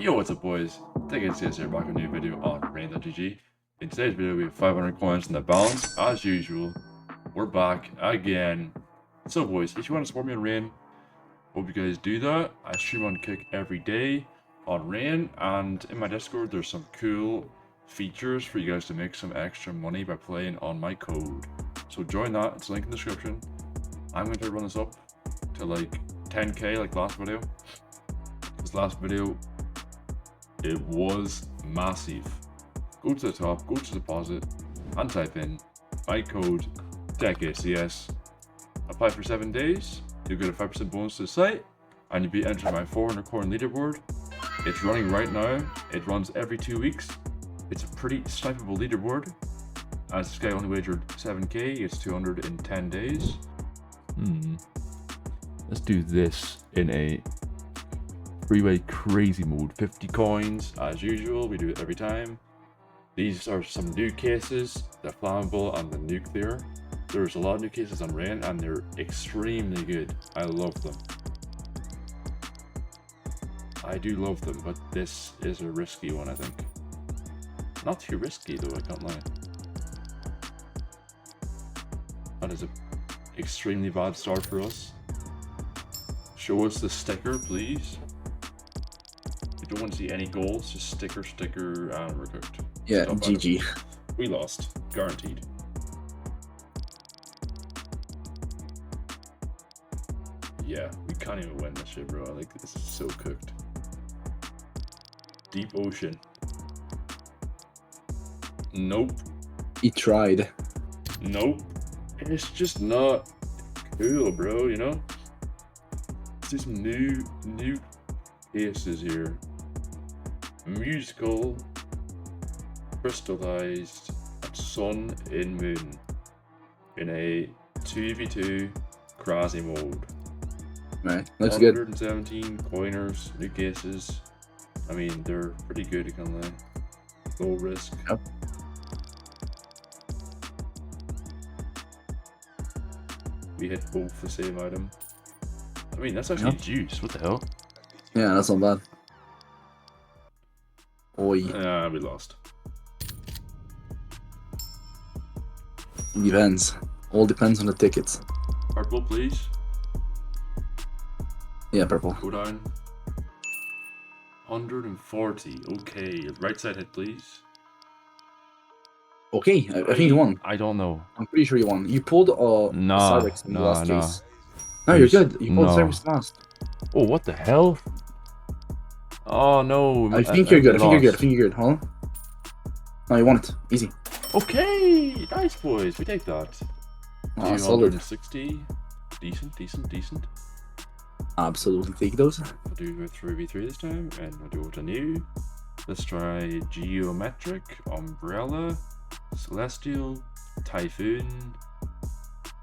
Yo, what's up, boys? DECADECS here, back with a new video on Rain.gg. In today's video, we have 500 coins in the balance. As usual, we're back again. So, boys, if you want to support me on Rain, hope you guys do that. I stream on Kick every day on Rain, and in my Discord, there's some cool features for you guys to make some extra money by playing on my code. So, join that. It's linked in the description. I'm going to run this up to like 10k, like last video. This last video, it was massive. Go to the top, go to deposit, and type in my code DECADECS. Apply for 7 days, you'll get a 5% bonus to the site, and you'll be entered my 400 coin leaderboard. It's running right now, it runs every 2 weeks. It's a pretty snipeable leaderboard. As this guy only wagered 7k, it's 200 in 10 days. Let's do this in a freeway crazy mode. 50 coins as usual, we do it every time. These are some new cases, the flammable and the nuclear. There's a lot of new cases on Rain and they're extremely good. I love them. I do love them, but this is a risky one, I think. Not too risky though, I can't lie. That is an extremely bad start for us. Show us the sticker, please. I don't want to see any goals, just sticker, and we're cooked. Yeah, Stop GG. We lost, guaranteed. Yeah, we can't even win this shit, bro. Like, this is so cooked. Deep ocean. Nope. He tried. Nope. It's just not cool, bro, you know? It's just new cases here. Musical, crystallized, sun in moon in a 2v2 crazy mode. Right, looks good. 117 coiners, new cases. I mean, they're pretty good, you can lie. Low risk. Yep. We hit both the same item. I mean, that's actually juice. What the hell? Yeah, that's not bad. Oi. We lost. Depends. All depends on the tickets. Purple, please. Yeah, purple. Go down. 140. Okay. Right side hit, please. Okay, I think you won. I don't know. I'm pretty sure you won. You pulled Nah, Cyrex in the last nah. case. No, you're good. You pulled Cyrex last. Oh, what the hell? Oh no. I think you're good. I think you're good. I think you're good. Hold on. No, you won it. Easy. Okay. Nice, boys. We take that. Ah, solid. 260. Decent. Absolutely take those. We'll do a 3v3 this time, and we'll do it anew. Let's try Geometric, Umbrella, Celestial, Typhoon,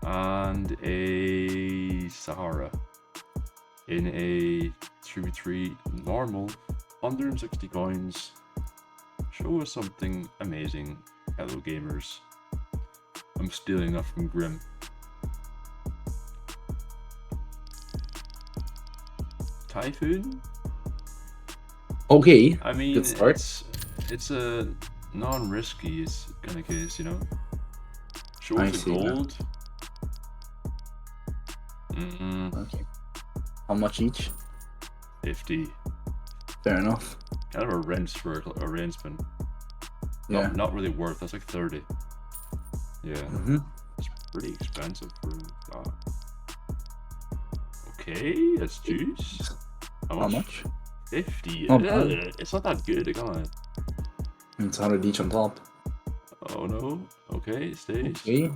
and a Sahara. In a 3v3 normal, 160 coins. Show us something amazing, hello gamers. I'm stealing that from Grim. Typhoon? Okay. I mean, good start. it's a non-risky kind of case, you know. Show us the gold. Okay. How much each? 50. Fair enough. Kind of a rinse for a rain spin. Yeah. Not really worth. That's like 30. Yeah. It's pretty expensive for that. Okay, that's juice. How much? 50. Not bad. It's not that good, I can't lie. It's 100 each on top. Oh no. Okay, stays. Okay.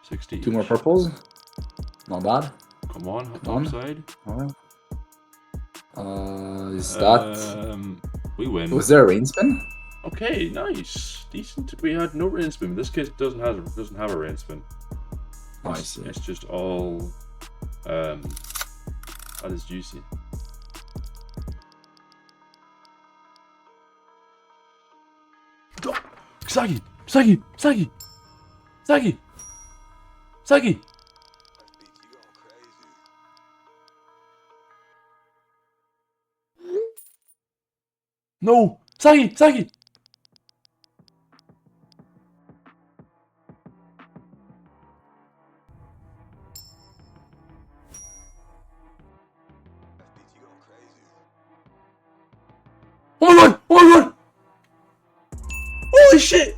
60. 2 more purples. Not bad. Come on, Come top side. Alright. Is that... We win. Was there a rain spin? Okay, nice. Decent. We had no rain spin. This case doesn't have a rain spin. Oh, I see. It's just all that is juicy. Sagi! No! Sagi! Sagi! Oh my god! Oh my god! Holy shit!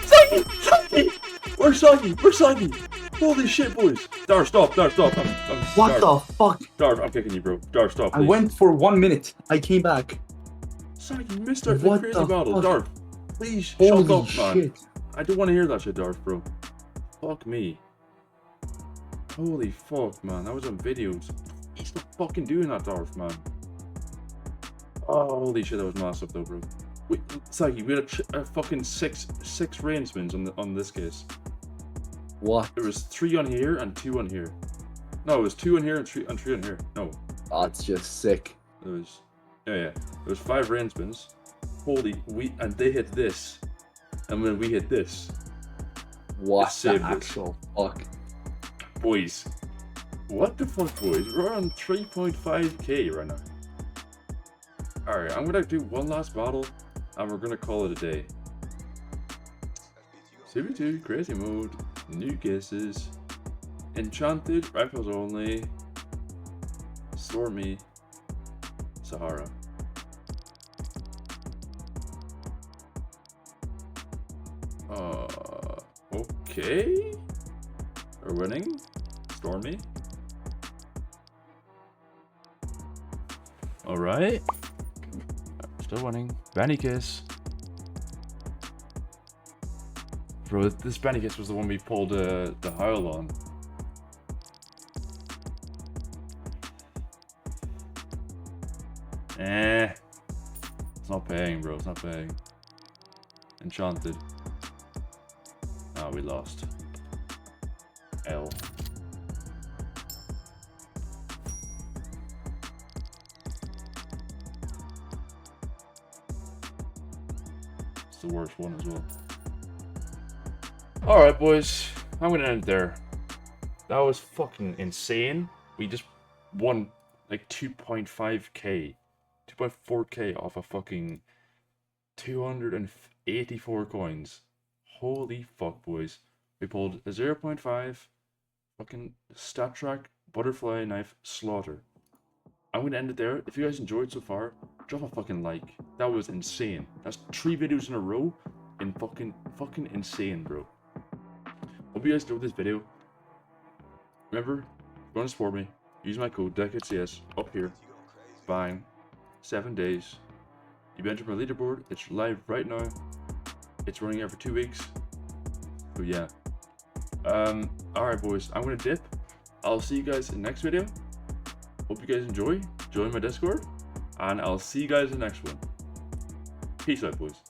Sagi! Sagi! Where's Sagi? Where's Sagi? Holy shit, boys! Dar, stop! Dar, stop! What Dar, the fuck? Dar, I'm kicking you, bro. Dar, stop, please. I went for 1 minute. I came back. Sagi, you missed our the What crazy the battle. fuck? Dar, please shut Holy up, man. shit. I don't want to hear that shit, Darth, bro. Fuck me. Holy fuck, man. That was on videos. He's not fucking doing that, Darth, man. Oh, holy shit, that was massive, though, bro. Wait, Sagi, we had a fucking six rain spins on this case. What? There was 3 on here and 2 on here. No, it was 2 on here and 3 on here. No, That's just sick. it was. Yeah. There was 5 rain spins. Holy, and they hit this, and then we hit this. What the saved it. actual fuck? Boys, what the fuck, boys? We're on 3.5k right now. Alright, I'm gonna do one last battle, and we're gonna call it a day. CB2, crazy mode, new guesses, enchanted, rifles only, stormy, Sahara. Okay. We're winning. Stormy. Alright. Still winning. Benny Kiss. Bro, this Benny Kiss was the one we pulled the Howl on. It's not paying, bro. It's not paying. Enchanted. Ah, we lost. L. It's the worst one as well. Alright, boys. I'm gonna end it there. That was fucking insane. We just won like 2.5k. 2.4k off a fucking 284 coins. Holy fuck, boys. We pulled a 0.5 fucking stat track, butterfly knife, slaughter. I'm gonna end it there. If you guys enjoyed so far, drop a fucking like. That was insane. That's 3 videos in a row and fucking insane, bro. Hope you guys enjoyed this video. Remember, if you want to support me, use my code DECADECS up here. Bang. 7 days. You enter my leaderboard. It's live right now. It's running every 2 weeks. So yeah. Alright, boys. I'm gonna dip. I'll see you guys in the next video. Hope you guys enjoy. Join my Discord. And I'll see you guys in the next one. Peace out, boys.